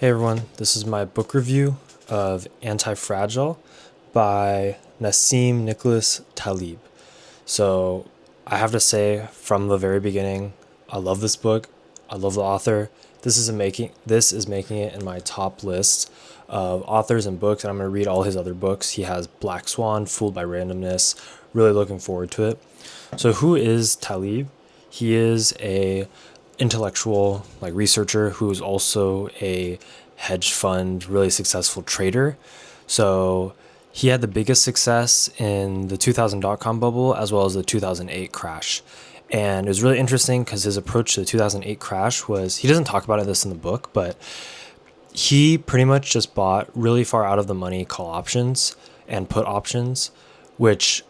Hey everyone, this is my book review of Antifragile by Nassim Nicholas Taleb. So I have to say from the very beginning, I love this book. I love the author. This is making it in my top list of authors and books, and I'm gonna read all his other books. He has Black Swan, Fooled by Randomness. Really looking forward to it. So who is Taleb? He is a intellectual researcher who is also a hedge fund really successful trader. So he had the biggest success in the 2000 dot-com bubble as well as the 2008 crash. And it was really interesting because his approach to the 2008 crash was, he doesn't talk about this in the book, but he pretty much just bought really far out of the money call options and put options, which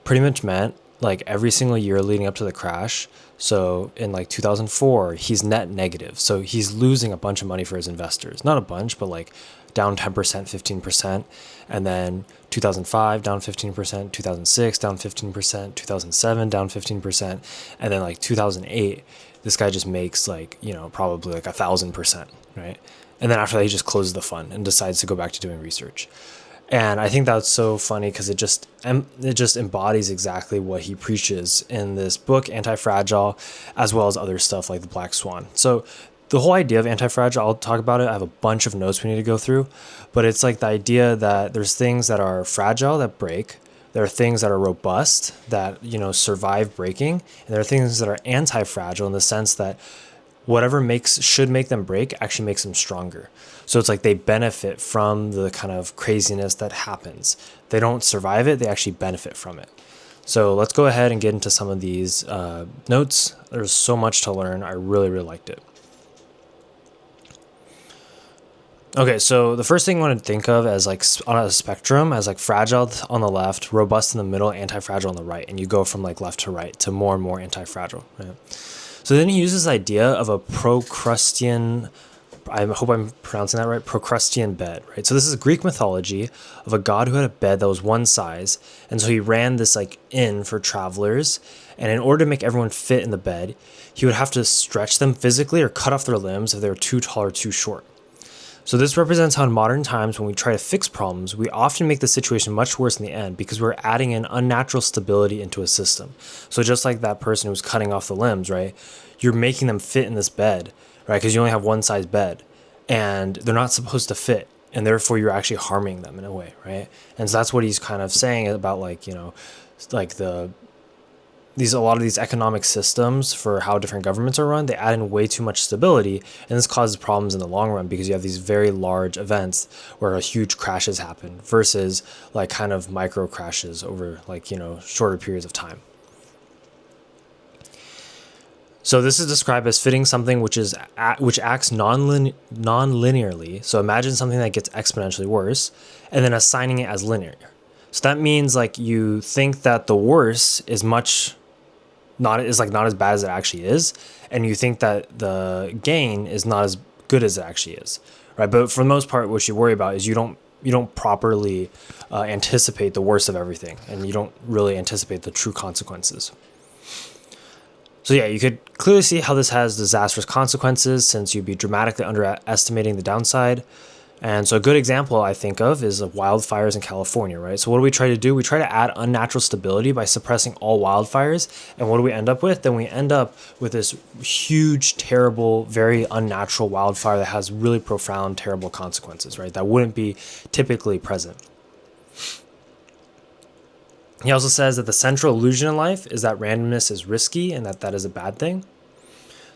pretty much meant like every single year leading up to the crash. So in like 2004, he's net negative. So he's losing a bunch of money for his investors. Not a bunch, but like down 10%, 15%. And then 2005, down 15%, 2006, down 15%, 2007, down 15%. And then like 2008, this guy just makes probably like 1,000%, right? And then after that, he just closes the fund and decides to go back to doing research. And I think that's so funny because it just embodies exactly what he preaches in this book, Anti-Fragile, as well as other stuff like the Black Swan. So the whole idea of Anti-Fragile, I'll talk about it. I have a bunch of notes we need to go through, but it's like the idea that there's things that are fragile that break. There are things that are robust that, survive breaking. And there are things that are anti-fragile in the sense that whatever should make them break actually makes them stronger. So it's like they benefit from the kind of craziness that happens. They don't survive it, they actually benefit from it. So let's go ahead and get into some of these notes. There's so much to learn. I really, really liked it. Okay, so the first thing I want to think of as like on a spectrum as like fragile on the left, robust in the middle, anti-fragile on the right, and you go from like left to right to more and more anti-fragile. Right? So then he uses this idea of a Procrustean, I hope I'm pronouncing that right, Procrustean bed, right? So this is Greek mythology of a god who had a bed that was one size. And so he ran this like inn for travelers. And in order to make everyone fit in the bed, he would have to stretch them physically or cut off their limbs if they were too tall or too short. So this represents how in modern times when we try to fix problems, we often make the situation much worse in the end because we're adding in unnatural stability into a system. So just like that person who's cutting off the limbs, right? You're making them fit in this bed, right? Because you only have one size bed and they're not supposed to fit. And therefore you're actually harming them in a way, right? And so that's what he's kind of saying about a lot of these economic systems for how different governments are run, they add in way too much stability, and this causes problems in the long run because you have these very large events where huge crashes happen versus like kind of micro crashes over shorter periods of time. So this is described as fitting something which acts non-linearly. So imagine something that gets exponentially worse, and then assigning it as linear. So that means like you think that the worse is not as bad as it actually is, and you think that the gain is not as good as it actually is, right? But for the most part, what you worry about is you don't properly anticipate the worst of everything, and you don't really anticipate the true consequences. So yeah, you could clearly see how this has disastrous consequences since you'd be dramatically underestimating the downside. And so a good example I think of is of wildfires in California, right? So what do we try to do? We try to add unnatural stability by suppressing all wildfires. And what do we end up with? Then we end up with this huge, terrible, very unnatural wildfire that has really profound, terrible consequences, right? That wouldn't be typically present. He also says that the central illusion in life is that randomness is risky and that is a bad thing.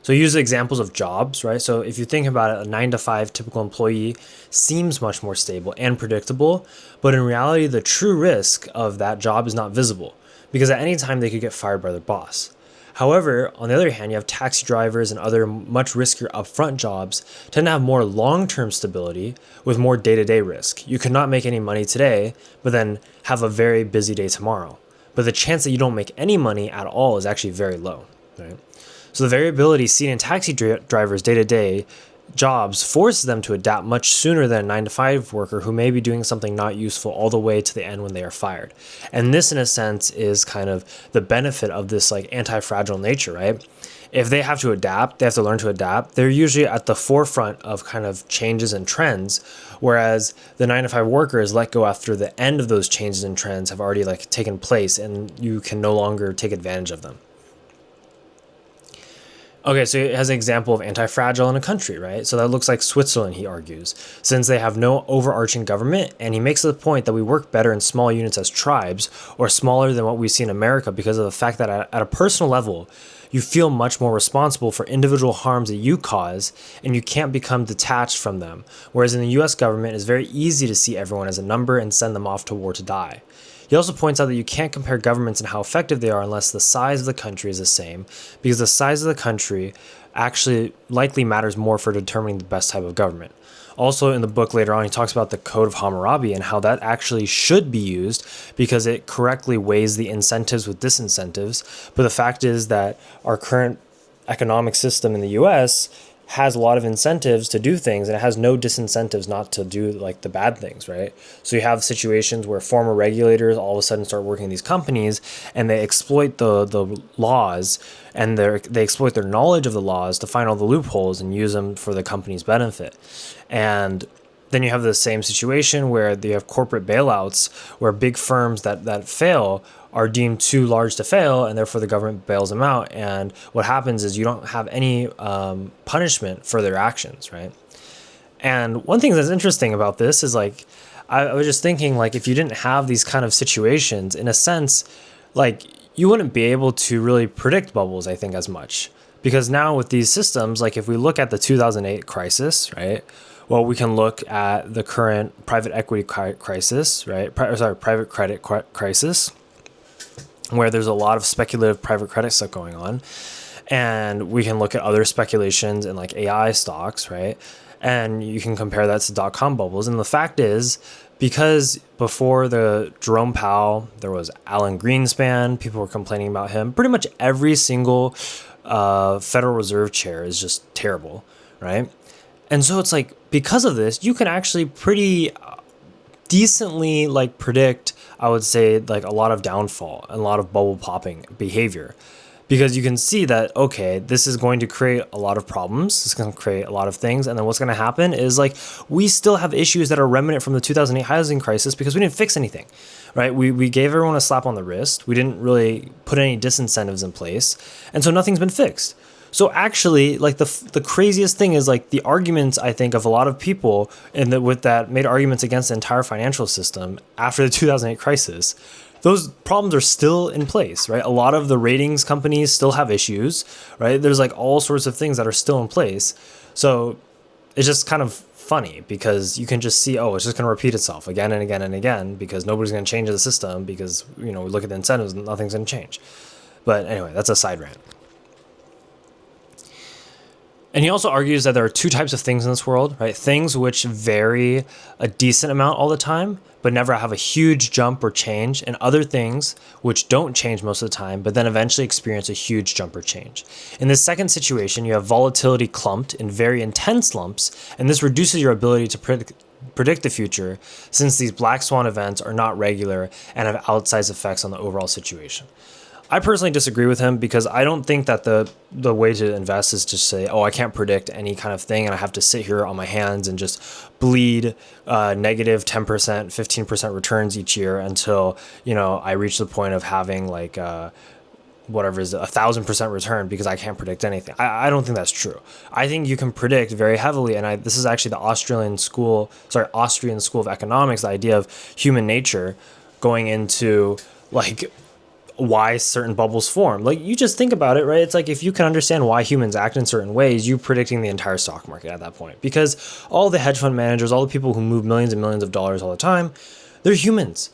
So he uses examples of jobs, right? So if you think about it, a 9 to 5 typical employee seems much more stable and predictable, but in reality, the true risk of that job is not visible because at any time they could get fired by their boss. However, on the other hand, you have taxi drivers and other much riskier upfront jobs tend to have more long-term stability with more day-to-day risk. You could not make any money today, but then have a very busy day tomorrow. But the chance that you don't make any money at all is actually very low, right? So the variability seen in taxi drivers' day-to-day jobs forces them to adapt much sooner than a 9 to 5 worker who may be doing something not useful all the way to the end when they are fired. And this, in a sense, is kind of the benefit of this like anti-fragile nature, right? if they have to adapt, they have to learn to adapt. They're usually at the forefront of kind of changes and trends, whereas the 9 to 5 worker is let go after the end of those changes and trends have already like taken place, and you can no longer take advantage of them. Okay, so it has an example of anti-fragile in a country, right? So that looks like Switzerland, he argues, since they have no overarching government, and he makes the point that we work better in small units as tribes, or smaller than what we see in America, because of the fact that at a personal level, you feel much more responsible for individual harms that you cause, and you can't become detached from them. Whereas in the US government, it's very easy to see everyone as a number and send them off to war to die. He also points out that you can't compare governments and how effective they are unless the size of the country is the same, because the size of the country actually likely matters more for determining the best type of government. Also in the book later on, he talks about the Code of Hammurabi and how that actually should be used because it correctly weighs the incentives with disincentives. But the fact is that our current economic system in the US has a lot of incentives to do things, and it has no disincentives not to do like the bad things, right? So you have situations where former regulators all of a sudden start working in these companies, and they exploit the laws, and they exploit their knowledge of the laws to find all the loopholes and use them for the company's benefit. And then you have the same situation where you have corporate bailouts where big firms that fail are deemed too large to fail, and therefore the government bails them out. And what happens is you don't have any punishment for their actions, right? And one thing that's interesting about this is like, I was just thinking, like, if you didn't have these kind of situations, in a sense, like, you wouldn't be able to really predict bubbles, I think, as much. Because now with these systems, like if we look at the 2008 crisis, right? Well, we can look at the current private equity crisis, right? Private credit crisis, where there's a lot of speculative private credit stuff going on. And we can look at other speculations in like AI stocks, right? And you can compare that to dot-com bubbles. And the fact is, because before the Jerome Powell, there was Alan Greenspan, people were complaining about him. Pretty much every single Federal Reserve chair is just terrible, right? And so it's like, because of this, you can actually pretty decently like predict, I would say, like a lot of downfall and a lot of bubble popping behavior, because you can see that, okay, this is going to create a lot of problems. It's going to create a lot of things. And then what's going to happen is like, we still have issues that are remnant from the 2008 housing crisis because we didn't fix anything, right? We gave everyone a slap on the wrist. We didn't really put any disincentives in place. And so nothing's been fixed. So actually, like the craziest thing is like the arguments, I think, of a lot of people with that made arguments against the entire financial system after the 2008 crisis. Those problems are still in place, right? A lot of the ratings companies still have issues, right? There's like all sorts of things that are still in place. So it's just kind of funny because you can just see, oh, it's just going to repeat itself again and again and again because nobody's going to change the system because, we look at the incentives and nothing's going to change. But anyway, that's a side rant. And he also argues that there are two types of things in this world, right? Things which vary a decent amount all the time, but never have a huge jump or change, and other things which don't change most of the time, but then eventually experience a huge jump or change. In this second situation, you have volatility clumped in very intense lumps, and this reduces your ability to predict the future, since these black swan events are not regular and have outsized effects on the overall situation. I personally disagree with him because I don't think that the way to invest is to say, oh, I can't predict any kind of thing and I have to sit here on my hands and just bleed negative 10%, 15% returns each year until, I reach the point of having like whatever is 1,000% return because I can't predict anything. I don't think that's true. I think you can predict very heavily, and this is actually the Austrian School of Economics, the idea of human nature going into like why certain bubbles form. Like, you just think about it, right? It's like, if you can understand why humans act in certain ways, you're predicting the entire stock market at that point, because all the hedge fund managers, all the people who move millions and millions of dollars all the time, they're humans.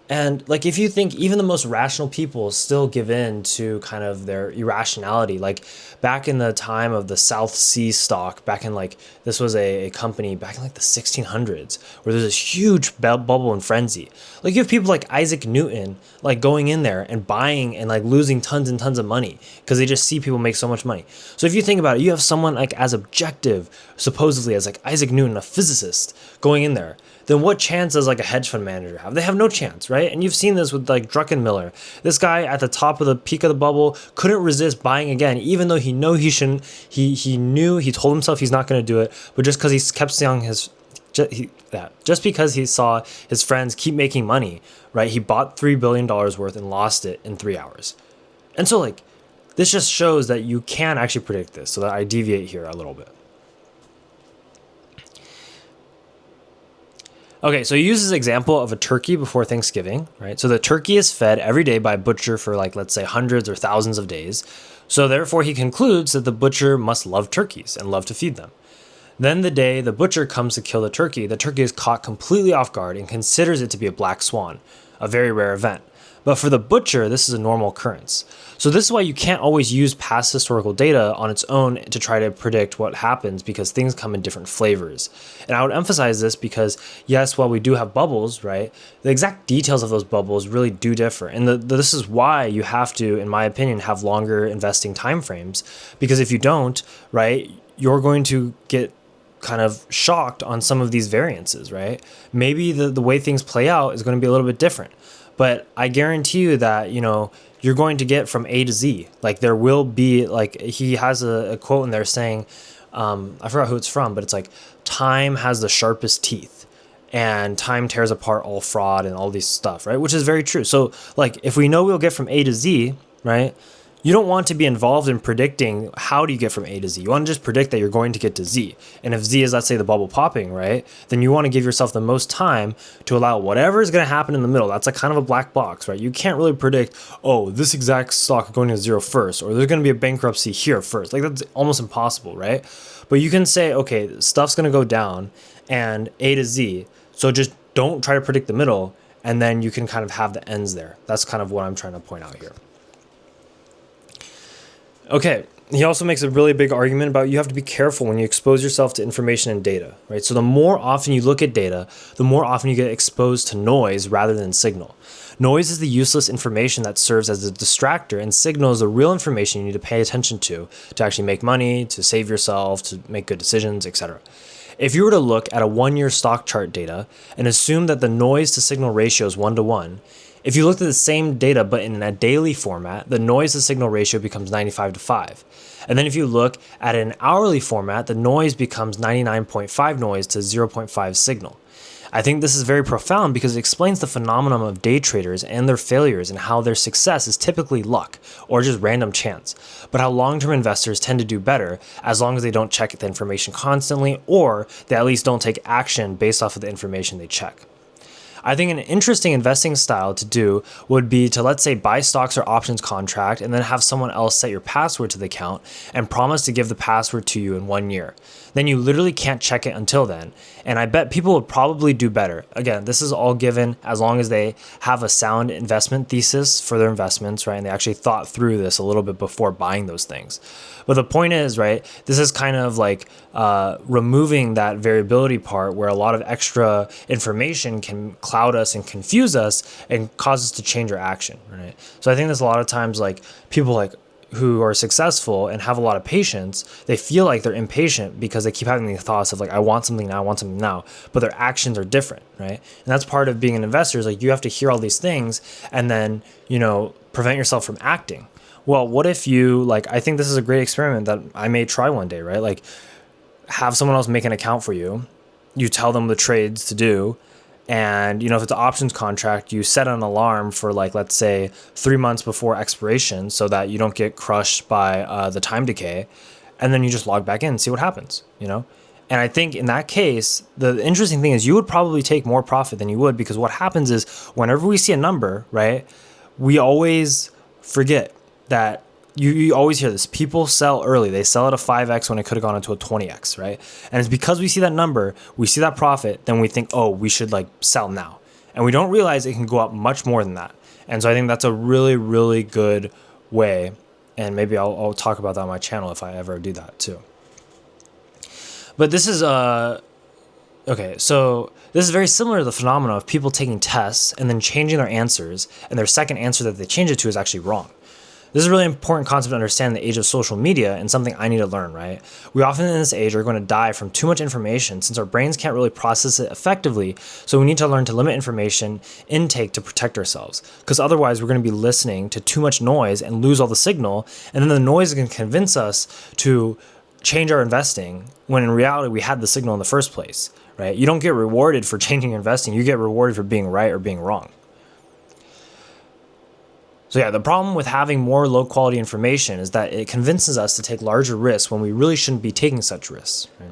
And like, if you think even the most rational people still give in to kind of their irrationality, like back in the time of the South Sea stock, back in like, this was a company back in like the 1600s where there's this huge bubble and frenzy. Like, you have people like Isaac Newton, like going in there and buying and like losing tons and tons of money because they just see people make so much money. So if you think about it, you have someone like as objective, supposedly as like Isaac Newton, a physicist, going in there, then what chance does like a hedge fund manager have? They have no chance, right? right? And you've seen this with like Druckenmiller. This guy at the top of the peak of the bubble couldn't resist buying again, even though he shouldn't. He told himself he's not going to do it, but just because he kept seeing just because he saw his friends keep making money, right? He bought $3 billion worth and lost it in 3 hours. And so like, this just shows that you can actually predict this. So that I deviate here a little bit. Okay, so he uses example of a turkey before Thanksgiving, right? So the turkey is fed every day by a butcher for like, let's say hundreds or thousands of days. So therefore he concludes that the butcher must love turkeys and love to feed them. Then the day the butcher comes to kill the turkey is caught completely off guard and considers it to be a black swan, a very rare event. But for the butcher, this is a normal occurrence. So this is why you can't always use past historical data on its own to try to predict what happens, because things come in different flavors. And I would emphasize this because, yes, while we do have bubbles, right, the exact details of those bubbles really do differ. And this is why you have to, in my opinion, have longer investing timeframes, because if you don't, right, you're going to get kind of shocked on some of these variances, right? Maybe the way things play out is going to be a little bit different. But I guarantee you that, you're going to get from A to Z. Like there will be, like he has a quote in there saying, I forgot who it's from, but it's like, time has the sharpest teeth and time tears apart all fraud and all these stuff, right? Which is very true. So like, if we know we'll get from A to Z, right? You don't want to be involved in predicting how do you get from A to Z. You want to just predict that you're going to get to Z. And if Z is, let's say, the bubble popping, right, then you want to give yourself the most time to allow whatever is going to happen in the middle. That's like kind of a black box, right? You can't really predict, oh, this exact stock is going to zero first, or there's going to be a bankruptcy here first. Like that's almost impossible, right? But you can say, okay, stuff's going to go down and A to Z. So just don't try to predict the middle, and then you can kind of have the ends there. That's kind of what I'm trying to point out here. Okay, he also makes a really big argument about you have to be careful when you expose yourself to information and data, right? So the more often you look at data, the more often you get exposed to noise rather than signal. Noise is the useless information that serves as a distractor, and signal is the real information you need to pay attention to actually make money, to save yourself, to make good decisions, etc. If you were to look at a 1-year stock chart data and assume that the noise to signal ratio is 1-to-1, if you looked at the same data but in a daily format, the noise to signal ratio becomes 95-to-5. And then if you look at an hourly format, the noise becomes 99.5 noise to 0.5 signal. I think this is very profound because it explains the phenomenon of day traders and their failures and how their success is typically luck or just random chance, but how long-term investors tend to do better as long as they don't check the information constantly, or they at least don't take action based off of the information they check. I think an interesting investing style to do would be to, let's say, buy stocks or options contract and then have someone else set your password to the account and promise to give the password to you in 1 year. Then you literally can't check it until then. And I bet people would probably do better. Again, this is all given as long as they have a sound investment thesis for their investments, right? And they actually thought through this a little bit before buying those things. But the point is, right, this is kind of like removing that variability part where a lot of extra information can cloud us and confuse us and cause us to change our action, right? So I think there's a lot of times like people like who are successful and have a lot of patience, they feel like they're impatient because they keep having these thoughts of like, I want something now, but their actions are different, right? And that's part of being an investor is like you have to hear all these things and then, prevent yourself from acting. Well, what if you, like, I think this is a great experiment that I may try one day, right? Like have someone else make an account for you. You tell them the trades to do. And, if it's an options contract, you set an alarm for like, let's say 3 months before expiration so that you don't get crushed by the time decay. And then you just log back in and see what happens, And I think in that case, the interesting thing is you would probably take more profit than you would, because what happens is whenever we see a number, right, we always forget that you always hear this. People sell early. They sell at a 5x when it could have gone into a 20x, right? And it's because we see that number, we see that profit, then we think, oh, we should like sell now. And we don't realize it can go up much more than that. And so I think that's a really, really good way. And maybe I'll talk about that on my channel if I ever do that too. But this is, okay, so this is very similar to the phenomenon of people taking tests and then changing their answers, and their second answer that they change it to is actually wrong. This is a really important concept to understand in the age of social media and something I need to learn, right? We often in this age are going to die from too much information since our brains can't really process it effectively. So we need to learn to limit information intake to protect ourselves, because otherwise we're going to be listening to too much noise and lose all the signal. And then the noise can convince us to change our investing when in reality we had the signal in the first place, right? You don't get rewarded for changing your investing. You get rewarded for being right or being wrong. So yeah, the problem with having more low quality information is that it convinces us to take larger risks when we really shouldn't be taking such risks. Right?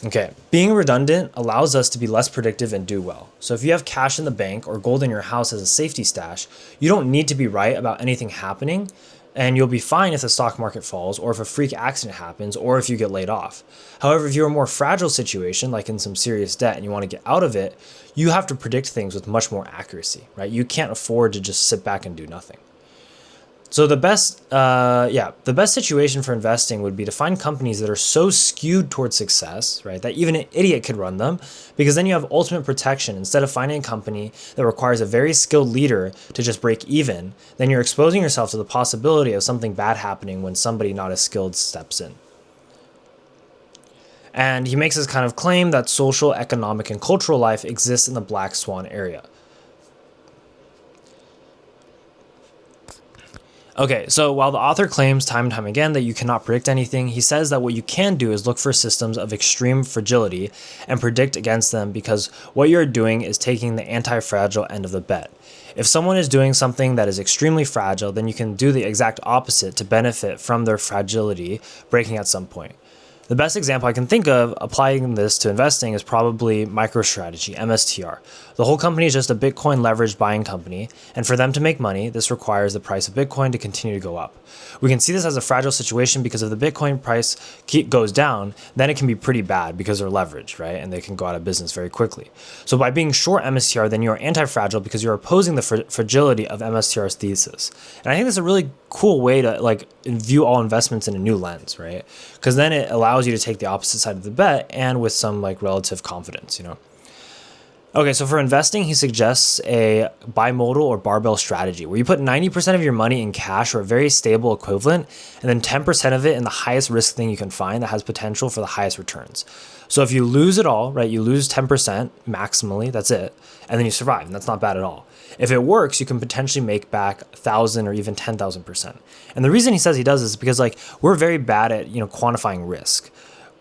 Okay, being redundant allows us to be less predictive and do well. So if you have cash in the bank or gold in your house as a safety stash, you don't need to be right about anything happening, and you'll be fine if the stock market falls or if a freak accident happens or if you get laid off. However, if you're in a more fragile situation, like in some serious debt and you want to get out of it, you have to predict things with much more accuracy, right? You can't afford to just sit back and do nothing. So the best situation for investing would be to find companies that are so skewed towards success, right, that even an idiot could run them, because then you have ultimate protection. Instead of finding a company that requires a very skilled leader to just break even, then you're exposing yourself to the possibility of something bad happening when somebody not as skilled steps in. And he makes this kind of claim that social, economic, and cultural life exists in the black swan area. Okay, so while the author claims time and time again that you cannot predict anything, he says that what you can do is look for systems of extreme fragility and predict against them, because what you're doing is taking the anti-fragile end of the bet. If someone is doing something that is extremely fragile, then you can do the exact opposite to benefit from their fragility breaking at some point. The best example I can think of applying this to investing is probably MicroStrategy, MSTR. The whole company is just a Bitcoin leveraged buying company, and for them to make money, this requires the price of Bitcoin to continue to go up. We can see this as a fragile situation because if the Bitcoin price goes down, then it can be pretty bad because they're leveraged, right? And they can go out of business very quickly. So by being short MSTR, then you're anti-fragile because you're opposing the fragility of MSTR's thesis. And I think that's a really cool way to view all investments in a new lens, right? Because then it allows you to take the opposite side of the bet and with some relative confidence, Okay, so for investing, he suggests a bimodal or barbell strategy where you put 90% of your money in cash or a very stable equivalent, and then 10% of it in the highest risk thing you can find that has potential for the highest returns. So if you lose it all, right, you lose 10% maximally, that's it, and then you survive, and that's not bad at all. If it works, you can potentially make back 1,000 or even 10,000%. And the reason he says he does this is because we're very bad at quantifying risk.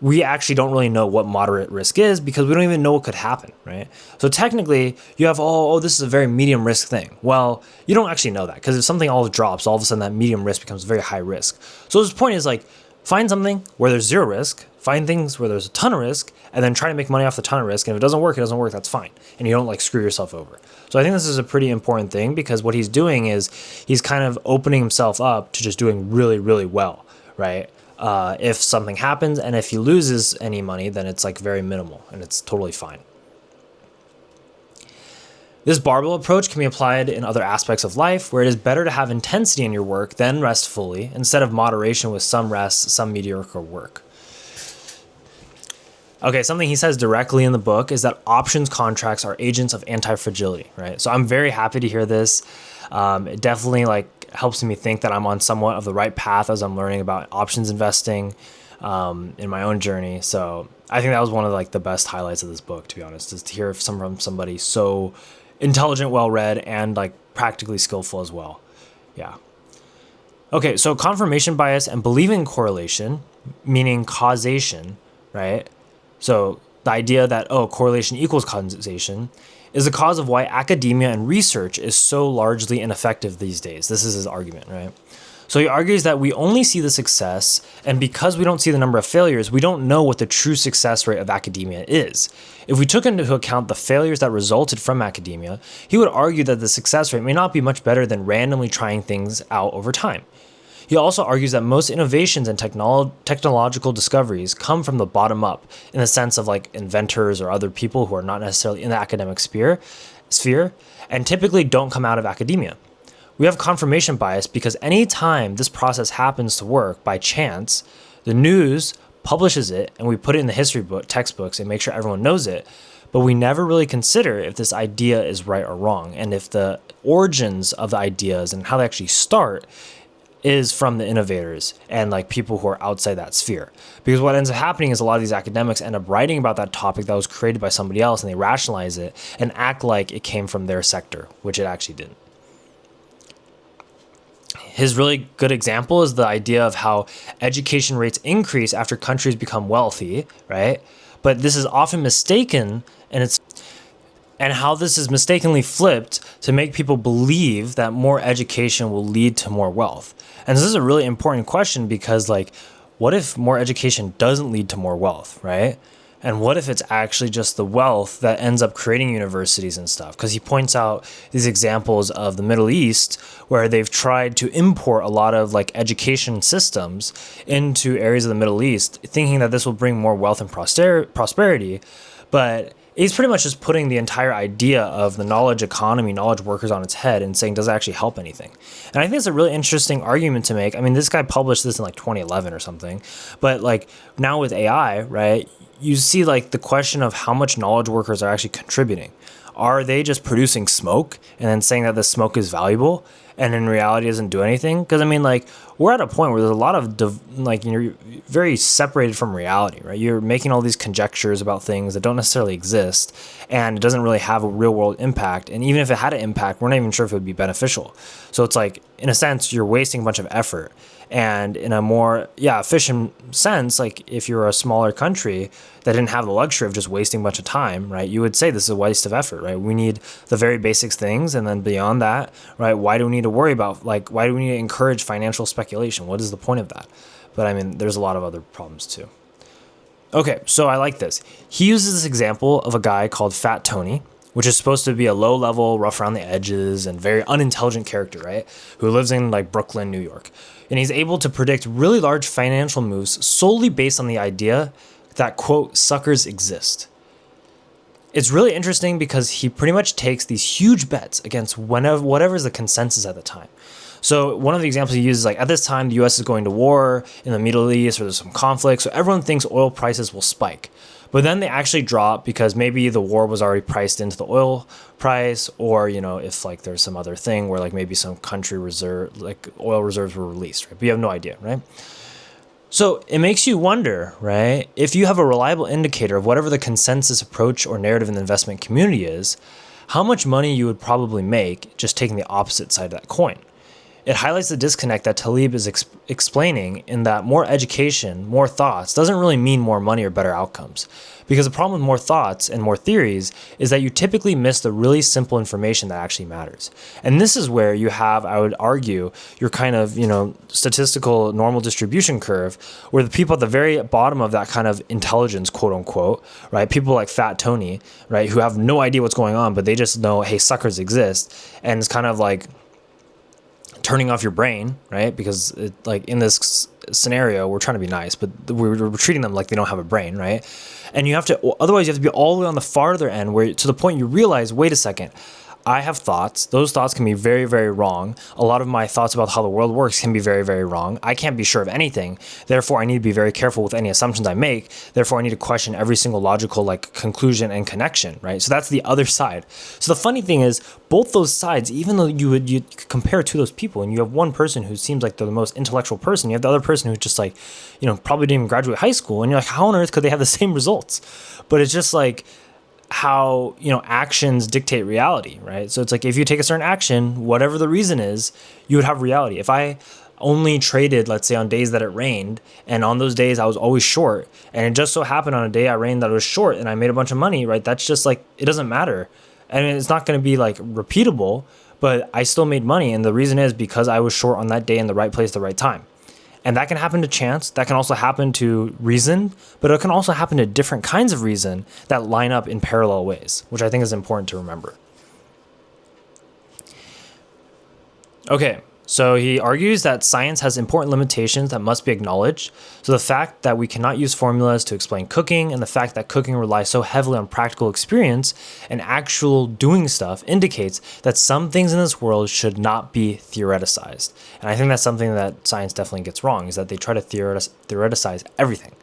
We actually don't really know what moderate risk is because we don't even know what could happen, right? So technically, you have, this is a very medium risk thing. Well, you don't actually know that because if something all drops, all of a sudden that medium risk becomes very high risk. So his point is find something where there's zero risk, find things where there's a ton of risk, and then try to make money off the ton of risk. And if it doesn't work, that's fine. And you don't screw yourself over. So I think this is a pretty important thing because what he's doing is he's kind of opening himself up to just doing really, really well, right? If something happens and if he loses any money, then it's very minimal and it's totally fine. This barbell approach can be applied in other aspects of life where it is better to have intensity in your work than rest fully instead of moderation with some rest, some mediocre work. Okay, something he says directly in the book is that options contracts are agents of anti-fragility, right? So I'm very happy to hear this. It definitely helps me think that I'm on somewhat of the right path as I'm learning about options investing in my own journey. So I think that was one of the best highlights of this book, to be honest, is to hear from somebody so intelligent, well-read, and practically skillful as well. Yeah. Okay, so confirmation bias and believing in correlation, meaning causation, right? So the idea that, correlation equals causation is the cause of why academia and research is so largely ineffective these days. This is his argument, right? So he argues that we only see the success, and because we don't see the number of failures, we don't know what the true success rate of academia is. If we took into account the failures that resulted from academia, he would argue that the success rate may not be much better than randomly trying things out over time. He also argues that most innovations and technological discoveries come from the bottom up, in the sense of inventors or other people who are not necessarily in the academic sphere, and typically don't come out of academia. We have confirmation bias because any time this process happens to work by chance, the news publishes it and we put it in the history book textbooks and make sure everyone knows it. but we never really consider if this idea is right or wrong, and if the origins of the ideas and how they actually start is from the innovators and like people who are outside that sphere. Because what ends up happening is a lot of these academics end up writing about that topic that was created by somebody else, and they rationalize it and act like it came from their sector, which it actually didn't. His really good example is the idea of how education rates increase after countries become wealthy, right? But this is often mistaken, and how this is mistakenly flipped to make people believe that more education will lead to more wealth. And this is a really important question, because like, what if more education doesn't lead to more wealth, right? And what if it's actually just the wealth that ends up creating universities and stuff? Because he points out these examples of the Middle East where they've tried to import a lot of like education systems into areas of the Middle East, thinking that this will bring more wealth and prosperity. But he's pretty much just putting the entire idea of the knowledge economy, knowledge workers on its head, and saying, does it actually help anything? And I think it's a really interesting argument to make. I mean, this guy published this in like 2011 or something, but like now with AI, right? You see like the question of how much knowledge workers are actually contributing. Are they just producing smoke and then saying that the smoke is valuable and in reality doesn't do anything? Because I mean, like, we're at a point where there's a lot of you're very separated from reality, right? You're making all these conjectures about things that don't necessarily exist, and it doesn't really have a real world impact. And even if it had an impact, we're not even sure if it would be beneficial. So it's like, in a sense, you're wasting a bunch of effort. And in a more efficient sense, like if you're a smaller country that didn't have the luxury of just wasting a bunch of time, right, you would say this is a waste of effort, right? We need the very basic things, and then beyond that, right, why do we need to worry about, like, why do we need to encourage financial speculation? What is the point of that? But I mean, there's a lot of other problems too. Okay, so I like this. He uses this example of a guy called Fat Tony, which is supposed to be a low-level, rough around the edges, and very unintelligent character, right? Who lives in like Brooklyn, New York. And he's able to predict really large financial moves solely based on the idea that, quote, suckers exist. It's really interesting because he pretty much takes these huge bets against whatever is the consensus at the time. So one of the examples he uses, like, at this time, the U.S. is going to war in the Middle East, or there's some conflict, so everyone thinks oil prices will spike. But then they actually drop because maybe the war was already priced into the oil price, or, you know, if like there's some other thing where like maybe some country reserve, like oil reserves were released, right? But you have no idea, right? So it makes you wonder, right? If you have a reliable indicator of whatever the consensus approach or narrative in the investment community is, how much money you would probably make just taking the opposite side of that coin. It highlights the disconnect that Taleb is explaining, in that more education, more thoughts doesn't really mean more money or better outcomes. Because the problem with more thoughts and more theories is that you typically miss the really simple information that actually matters. And this is where you have, I would argue, your kind of, statistical normal distribution curve, where the people at the very bottom of that kind of intelligence, quote unquote, right? People like Fat Tony, right? Who have no idea what's going on, but they just know, hey, suckers exist. And it's kind of like turning off your brain, right? Because like in this scenario, we're trying to be nice, but we're treating them like they don't have a brain, right? And otherwise you have to be all the way on the farther end, where to the point you realize, wait a second, I have thoughts. Those thoughts can be very, very wrong. A lot of my thoughts about how the world works can be very, very wrong. I can't be sure of anything. Therefore, I need to be very careful with any assumptions I make. Therefore, I need to question every single logical conclusion and connection, right? So that's the other side. So the funny thing is, both those sides, even though you compare to those people, and you have one person who seems like they're the most intellectual person, you have the other person who's just like, probably didn't even graduate high school, and you're like, how on earth could they have the same results? But it's just like how actions dictate reality, right? So it's like, if you take a certain action, whatever the reason is, you would have reality. If I only traded, let's say, on days that it rained, and on those days I was always short, and it just so happened on a day I rained that I was short and I made a bunch of money, right? That's just like, it doesn't matter. I mean, it's not going to be like repeatable, but I still made money, and the reason is because I was short on that day in the right place at the right time. And that can happen to chance. That can also happen to reason, but it can also happen to different kinds of reason that line up in parallel ways, which I think is important to remember. Okay, so he argues that science has important limitations that must be acknowledged. So the fact that we cannot use formulas to explain cooking, and the fact that cooking relies so heavily on practical experience and actual doing stuff, indicates that some things in this world should not be theoreticized. And I think that's something that science definitely gets wrong, is that they try to theoreticize everything.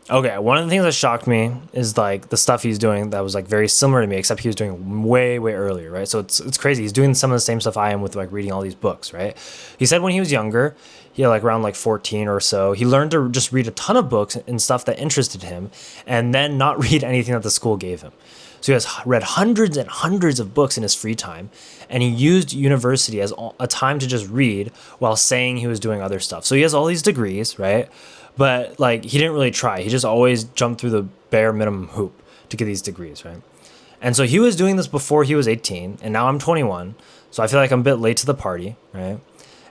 Okay, one of the things that shocked me is like the stuff he's doing that was like very similar to me, except he was doing way, way earlier, right? So it's crazy. He's doing some of the same stuff I am with like reading all these books, right? He said when he was younger, he had like around like 14 or so, he learned to just read a ton of books and stuff that interested him, and then not read anything that the school gave him. So he has read hundreds and hundreds of books in his free time, and he used university as a time to just read while saying he was doing other stuff. So he has all these degrees, right? But like he didn't really try. He just always jumped through the bare minimum hoop to get these degrees, right? And so he was doing this before he was 18, and now I'm 21. So I feel like I'm a bit late to the party, right?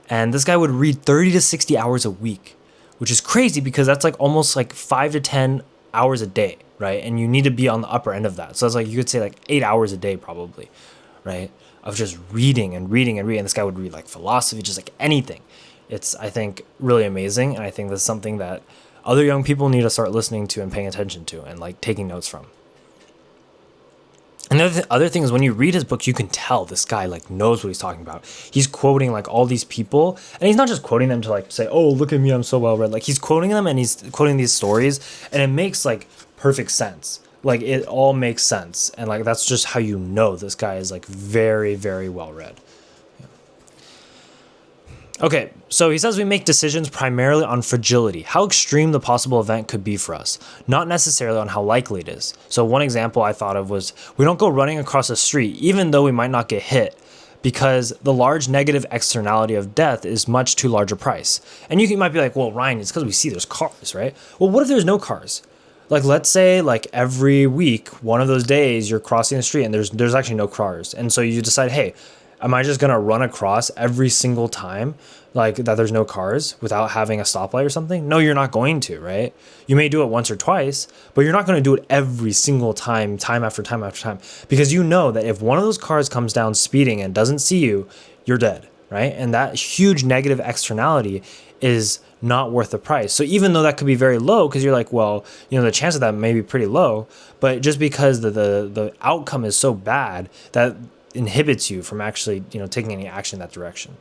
And this guy would read 30 to 60 hours a week, which is crazy because that's like almost like 5 to 10 hours a day, right? And you need to be on the upper end of that. So it's like you could say like 8 hours a day probably, right? Of just reading and reading and reading. And this guy would read like philosophy, just like anything. It's, I think, really amazing. And I think that's something that other young people need to start listening to and paying attention to and like taking notes from. And the other thing is when you read his book, you can tell this guy like knows what he's talking about. He's quoting like all these people, and he's not just quoting them to like say, "Oh, look at me, I'm so well read." Like he's quoting them and he's quoting these stories, and it makes like perfect sense. Like it all makes sense, and like that's just how you know this guy is like very, very well read. Okay, so he says we make decisions primarily on fragility, how extreme the possible event could be for us, not necessarily on how likely it is. So one example I thought of was we don't go running across the street, even though we might not get hit, because the large negative externality of death is much too large a price. And you might be like, well, Ryan, it's because we see there's cars, right? Well, what if there's no cars? Like, let's say like every week, one of those days you're crossing the street and there's actually no cars. And so you decide, hey, am I just gonna run across every single time like that there's no cars without having a stoplight or something? No, you're not going to, right? You may do it once or twice, but you're not gonna do it every single time, time after time after time, because you know that if one of those cars comes down speeding and doesn't see you, you're dead, right? And that huge negative externality is not worth the price. So even though that could be very low, because you're like, well, you know, the chance of that may be pretty low, but just because the outcome is so bad that inhibits you from actually, you know, taking any action in that direction.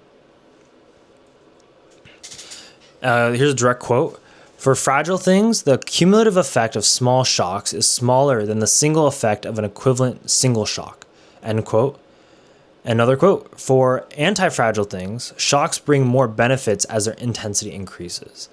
Here's a direct quote. For fragile things, the cumulative effect of small shocks is smaller than the single effect of an equivalent single shock. End quote. Another quote. For anti-fragile things, shocks bring more benefits as their intensity increases.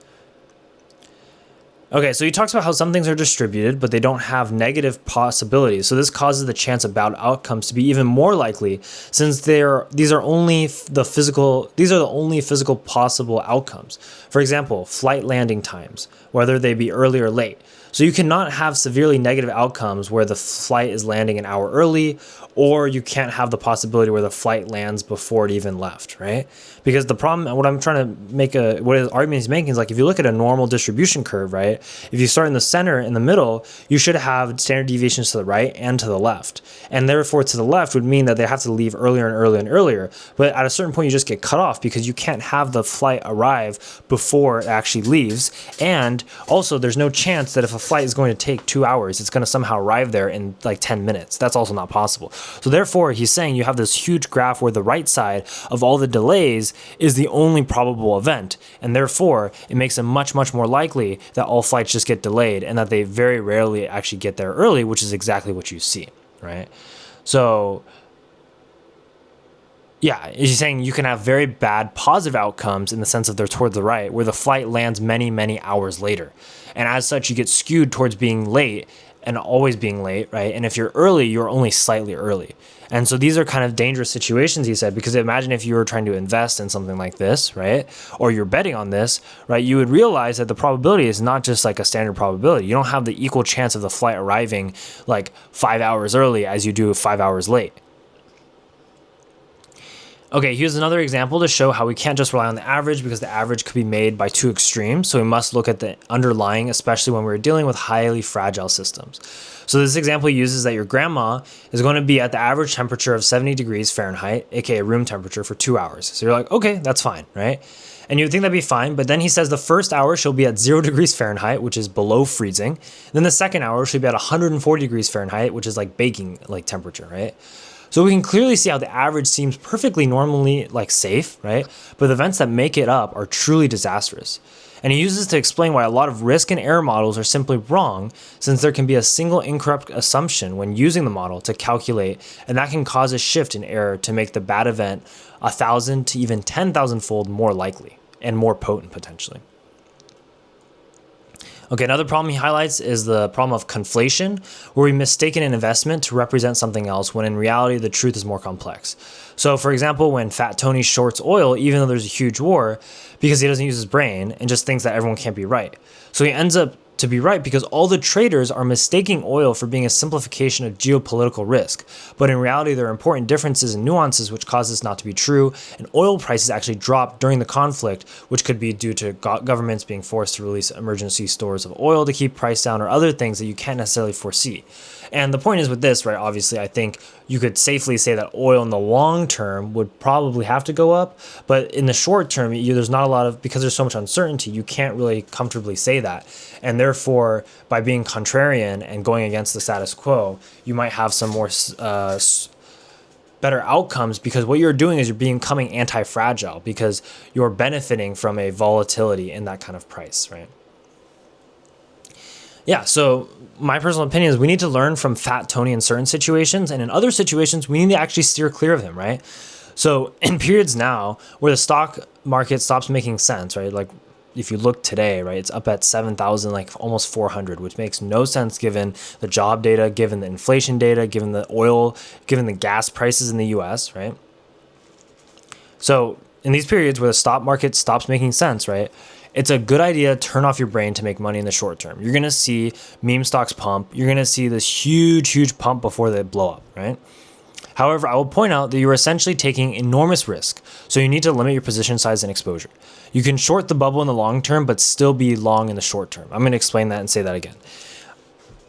Okay, so he talks about how some things are distributed, but they don't have negative possibilities. So this causes the chance of bad outcomes to be even more likely, since these are the only physical possible outcomes. For example, flight landing times, whether they be early or late. So you cannot have severely negative outcomes where the flight is landing an hour early, or you can't have the possibility where the flight lands before it even left, right? Because the problem, what I'm trying to make what his argument he's making is like, if you look at a normal distribution curve, right? If you start in the center, in the middle, you should have standard deviations to the right and to the left. And therefore to the left would mean that they have to leave earlier and earlier and earlier. But at a certain point, you just get cut off because you can't have the flight arrive before it actually leaves. And also there's no chance that if a flight is going to take 2 hours, it's going to somehow arrive there in like 10 minutes. That's also not possible. So therefore, he's saying you have this huge graph where the right side of all the delays is the only probable event. And therefore, it makes it much, much more likely that all flights just get delayed and that they very rarely actually get there early, which is exactly what you see, right? So yeah, he's saying you can have very bad positive outcomes in the sense of they're towards the right, where the flight lands many, many hours later. And as such, you get skewed towards being late and always being late, right? And if you're early, you're only slightly early. And so these are kind of dangerous situations, he said, because imagine if you were trying to invest in something like this, right? Or you're betting on this, right? You would realize that the probability is not just like a standard probability. You don't have the equal chance of the flight arriving like 5 hours early as you do 5 hours late. Okay, here's another example to show how we can't just rely on the average because the average could be made by two extremes. So we must look at the underlying, especially when we're dealing with highly fragile systems. So this example uses that your grandma is going to be at the average temperature of 70 degrees Fahrenheit, aka room temperature, for 2 hours. So you're like, okay, that's fine, right? And you would think that'd be fine, but then he says the first hour she'll be at 0 degrees Fahrenheit, which is below freezing. Then the second hour she'll be at 140 degrees Fahrenheit, which is like baking like temperature, right? So we can clearly see how the average seems perfectly normally like safe, right? But the events that make it up are truly disastrous. And he uses to explain why a lot of risk and error models are simply wrong, since there can be a single incorrect assumption when using the model to calculate, and that can cause a shift in error to make the bad event 1,000 to even 10,000 fold more likely and more potent potentially. Okay, another problem he highlights is the problem of conflation, where we mistake an investment to represent something else when in reality the truth is more complex. So, for example, when Fat Tony shorts oil, even though there's a huge war, because he doesn't use his brain and just thinks that everyone can't be right. So he ends up to be right because all the traders are mistaking oil for being a simplification of geopolitical risk. But in reality, there are important differences and nuances which cause this not to be true, and oil prices actually dropped during the conflict, which could be due to governments being forced to release emergency stores of oil to keep price down or other things that you can't necessarily foresee. And the point is with this, right, obviously, I think you could safely say that oil in the long term would probably have to go up, but in the short term, there's not a lot of, because there's so much uncertainty, you can't really comfortably say that. And therefore, by being contrarian and going against the status quo, you might have some more better outcomes, because what you're doing is you're becoming anti-fragile because you're benefiting from a volatility in that kind of price, right? Yeah, so my personal opinion is we need to learn from Fat Tony in certain situations, and in other situations, we need to actually steer clear of him, right? So in periods now where the stock market stops making sense, right? Like if you look today, right, it's up at 7,000, like almost 400, which makes no sense given the job data, given the inflation data, given the oil, given the gas prices in the US, right? So in these periods where the stock market stops making sense, right, it's a good idea to turn off your brain to make money in the short term. You're going to see meme stocks pump. You're going to see this huge pump before they blow up, right? However, I will point out that you're essentially taking enormous risk, so you need to limit your position size and exposure. You can short the bubble in the long term, but still be long in the short term. I'm going to explain that and say that again.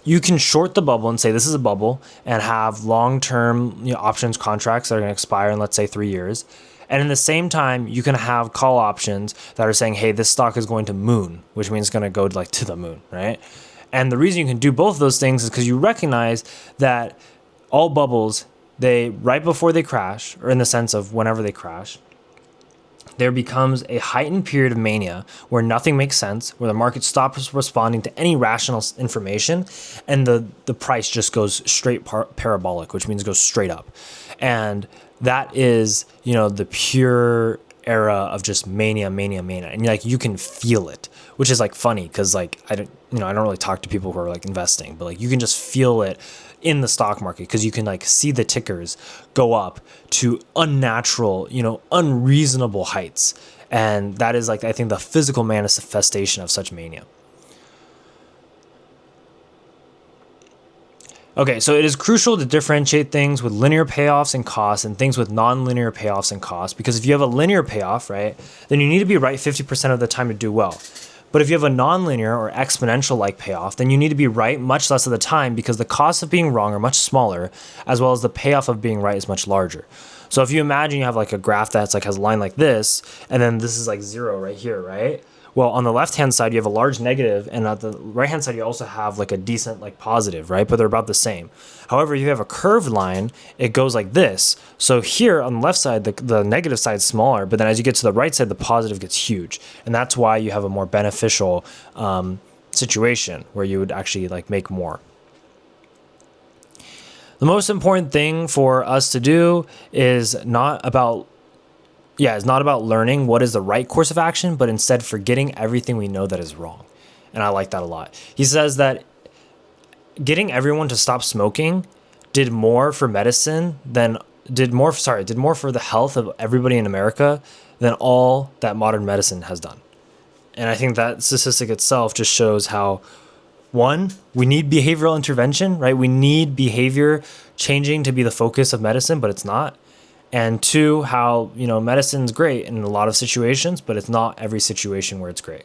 You can short the bubble and say this is a bubble and have long-term options contracts that are going to expire in, let's say, 3 years. And in the same time, you can have call options that are saying, hey, this stock is going to moon, which means it's going to go like to the moon, right? And the reason you can do both of those things is because you recognize that all bubbles, they right before they crash, or in the sense of whenever they crash, there becomes a heightened period of mania where nothing makes sense, where the market stops responding to any rational information, and the price just goes straight parabolic, which means goes straight up. And that is, the pure era of just mania. And like, you can feel it, which is like funny because like, I don't really talk to people who are like investing, but like you can just feel it in the stock market because you can like see the tickers go up to unnatural, unreasonable heights. And that is like, I think, the physical manifestation of such mania. Okay, so it is crucial to differentiate things with linear payoffs and costs and things with non-linear payoffs and costs, because if you have a linear payoff, right, then you need to be right 50% of the time to do well. But if you have a non-linear or exponential-like payoff, then you need to be right much less of the time because the costs of being wrong are much smaller, as well as the payoff of being right is much larger. So if you imagine you have like a graph that's like has a line like this, and then this is like 0 right here, right? Well, on the left-hand side, you have a large negative, and at the right-hand side, you also have like a decent like positive, right? But they're about the same. However, if you have a curved line, it goes like this. So here on the left side, the negative side is smaller, but then as you get to the right side, the positive gets huge. And that's why you have a more beneficial situation where you would actually like make more. The most important thing for us to do is not about learning what is the right course of action, but instead forgetting everything we know that is wrong. And I like that a lot. He says that getting everyone to stop smoking did more for for the health of everybody in America than all that modern medicine has done. And I think that statistic itself just shows how, one, we need behavioral intervention, right? We need behavior changing to be the focus of medicine, but it's not. And two, how, medicine's great in a lot of situations, but it's not every situation where it's great.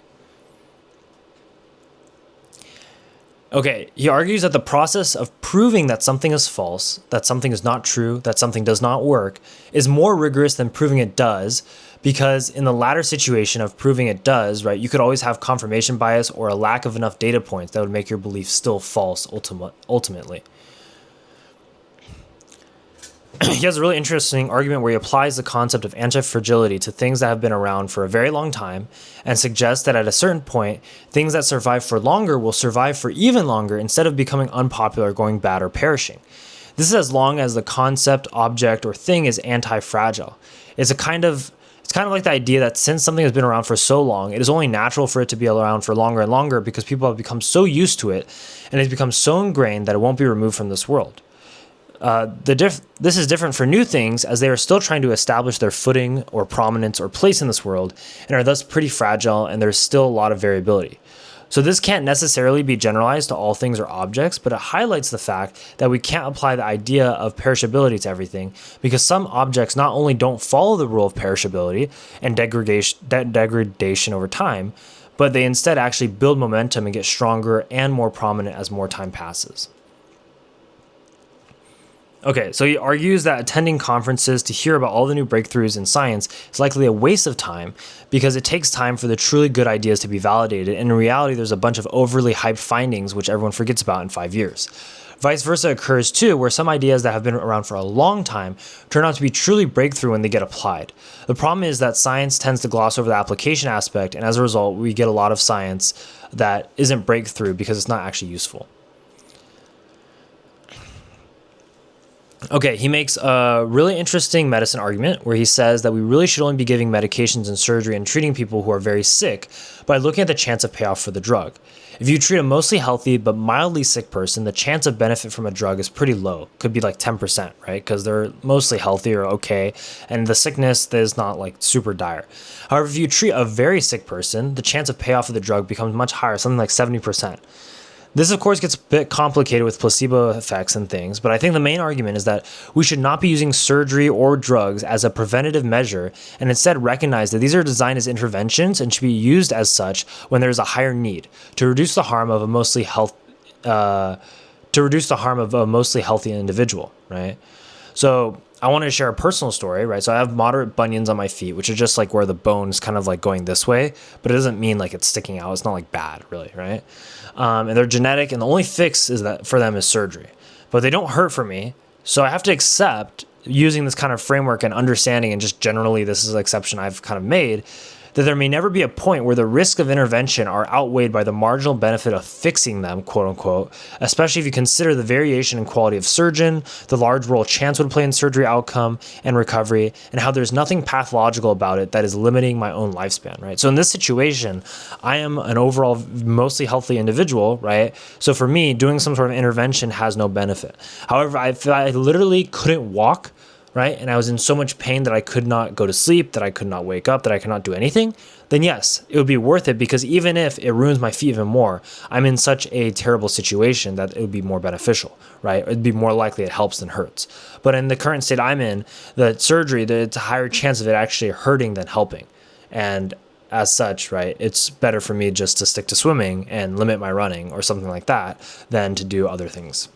Okay, he argues that the process of proving that something is false, that something is not true, that something does not work, is more rigorous than proving it does, because in the latter situation of proving it does, right, you could always have confirmation bias or a lack of enough data points that would make your belief still false ultimately. he has a really interesting argument where he applies the concept of antifragility to things that have been around for a very long time and suggests that at a certain point, things that survive for longer will survive for even longer instead of becoming unpopular, going bad, or perishing. This is as long as the concept, object, or thing is anti-fragile. It's kind of like the idea that since something has been around for so long, it is only natural for it to be around for longer and longer because people have become so used to it and it's become so ingrained that it won't be removed from this world. This is different for new things as they are still trying to establish their footing or prominence or place in this world and are thus pretty fragile, and there's still a lot of variability. So this can't necessarily be generalized to all things or objects, but it highlights the fact that we can't apply the idea of perishability to everything because some objects not only don't follow the rule of perishability and degradation over time, but they instead actually build momentum and get stronger and more prominent as more time passes. Okay, so he argues that attending conferences to hear about all the new breakthroughs in science is likely a waste of time because it takes time for the truly good ideas to be validated, and in reality there's a bunch of overly hyped findings which everyone forgets about in 5 years. Vice versa occurs too, where some ideas that have been around for a long time turn out to be truly breakthrough when they get applied. The problem is that science tends to gloss over the application aspect, and as a result we get a lot of science that isn't breakthrough because it's not actually useful. Okay, he makes a really interesting medicine argument where he says that we really should only be giving medications and surgery and treating people who are very sick by looking at the chance of payoff for the drug. If you treat a mostly healthy but mildly sick person, the chance of benefit from a drug is pretty low. Could be like 10%, right? Because they're mostly healthy or okay, and the sickness is not like super dire. However, if you treat a very sick person, the chance of payoff of the drug becomes much higher, something like 70%. This, of course, gets a bit complicated with placebo effects and things, but I think the main argument is that we should not be using surgery or drugs as a preventative measure and instead recognize that these are designed as interventions and should be used as such when there is a higher need to reduce the harm of a mostly healthy individual, right? So I want to share a personal story, right? So I have moderate bunions on my feet, which are just like where the bone is kind of like going this way, but it doesn't mean like it's sticking out. It's not like bad, really, right? And they're genetic, and the only fix is that for them is surgery. But they don't hurt for me, so I have to accept, using this kind of framework and understanding, and just generally this is an exception I've kind of made, that there may never be a point where the risk of intervention are outweighed by the marginal benefit of fixing them, quote unquote, especially if you consider the variation in quality of surgeon, the large role chance would play in surgery outcome and recovery, and how there's nothing pathological about it that is limiting my own lifespan, right? So in this situation, I am an overall mostly healthy individual, right? So for me, doing some sort of intervention has no benefit. However, if I literally couldn't walk, right, and I was in so much pain that I could not go to sleep, that I could not wake up, that I could not do anything, then yes, it would be worth it, because even if it ruins my feet even more, I'm in such a terrible situation that it would be more beneficial, right? It'd be more likely it helps than hurts. But in the current state I'm in, the surgery, it's a higher chance of it actually hurting than helping. And as such, right, it's better for me just to stick to swimming and limit my running or something like that than to do other things.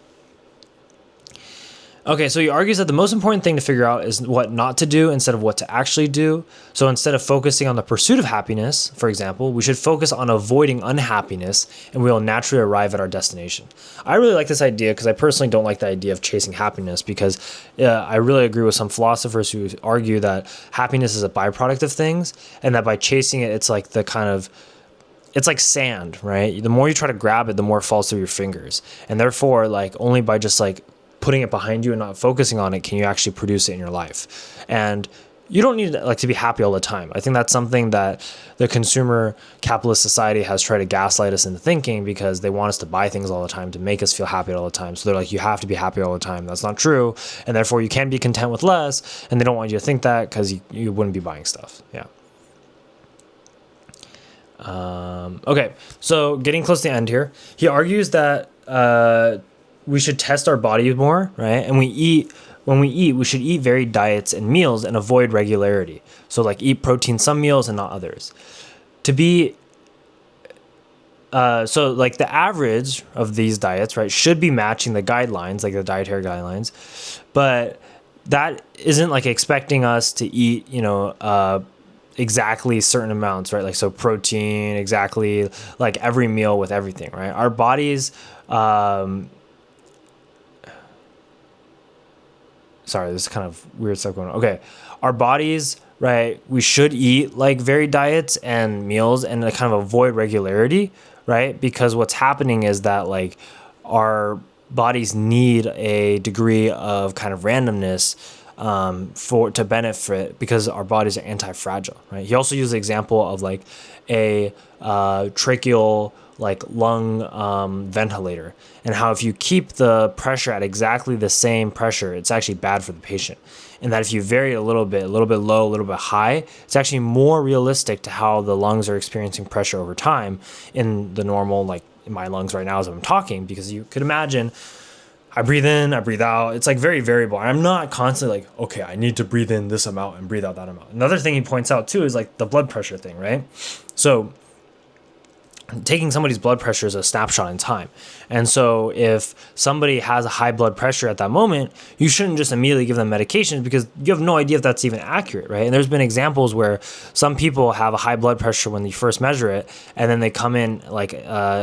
Okay, so he argues that the most important thing to figure out is what not to do instead of what to actually do. So instead of focusing on the pursuit of happiness, for example, we should focus on avoiding unhappiness, and we will naturally arrive at our destination. I really like this idea because I personally don't like the idea of chasing happiness, because I really agree with some philosophers who argue that happiness is a byproduct of things, and that by chasing it, it's like it's like sand, right? The more you try to grab it, the more it falls through your fingers. And therefore, like, only by just like putting it behind you and not focusing on it can you actually produce it in your life. And you don't need to be happy all the time. I think that's something that the consumer capitalist society has tried to gaslight us into thinking, because they want us to buy things all the time to make us feel happy all the time. So they're like, you have to be happy all the time. That's not true. And therefore you can be content with less. And they don't want you to think that, because you wouldn't be buying stuff. Yeah. Okay. So getting close to the end here, he argues that, we should test our body more, right? And when we eat, we should eat varied diets and meals and avoid regularity. So like eat protein some meals and not others. So like the average of these diets, right, should be matching the guidelines, like the dietary guidelines, but that isn't like expecting us to eat, exactly certain amounts, right? Like, so protein, exactly like every meal with everything, right? Our bodies, sorry, this is kind of weird stuff going on. Okay. Our bodies, right? We should eat like varied diets and meals and kind of avoid regularity, right? Because what's happening is that like our bodies need a degree of kind of randomness for to benefit because our bodies are anti-fragile, right? He also used the example of like a tracheal like lung ventilator, and how if you keep the pressure at exactly the same pressure, it's actually bad for the patient. And that if you vary it a little bit low, a little bit high, it's actually more realistic to how the lungs are experiencing pressure over time in the normal, like in my lungs right now as I'm talking, because you could imagine I breathe in, I breathe out. It's like very variable. I'm not constantly like, okay, I need to breathe in this amount and breathe out that amount. Another thing he points out too is like the blood pressure thing, right? So taking somebody's blood pressure is a snapshot in time. And so if somebody has a high blood pressure at that moment, you shouldn't just immediately give them medications because you have no idea if that's even accurate, right? And there's been examples where some people have a high blood pressure when you first measure it, and then they come in like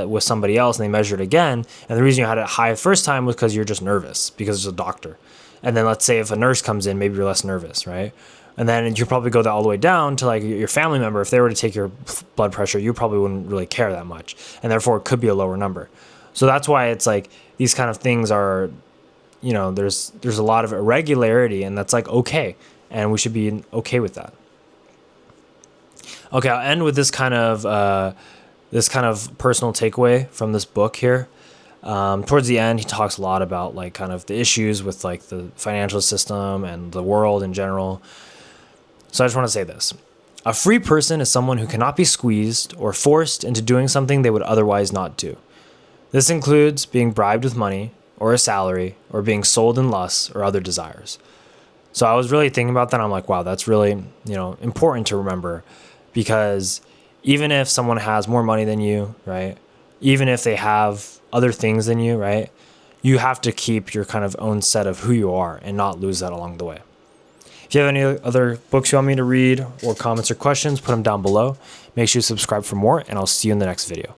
with somebody else and they measure it again. And the reason you had it high the first time was because you're just nervous because it's a doctor. And then let's say if a nurse comes in, maybe you're less nervous, right? And then you probably go that all the way down to like your family member. If they were to take your blood pressure, you probably wouldn't really care that much. And therefore it could be a lower number. So that's why it's like these kind of things are, you know, there's a lot of irregularity, and that's like okay. And we should be okay with that. Okay, I'll end with this kind of personal takeaway from this book here. Towards the end, he talks a lot about like kind of the issues with like the financial system and the world in general. So I just want to say this. A free person is someone who cannot be squeezed or forced into doing something they would otherwise not do. This includes being bribed with money or a salary or being sold in lusts or other desires. So I was really thinking about that. I'm like, wow, that's really, important to remember, because even if someone has more money than you, right? Even if they have other things than you, right? You have to keep your kind of own set of who you are and not lose that along the way. If you have any other books you want me to read or comments or questions, put them down below. Make sure you subscribe for more, and I'll see you in the next video.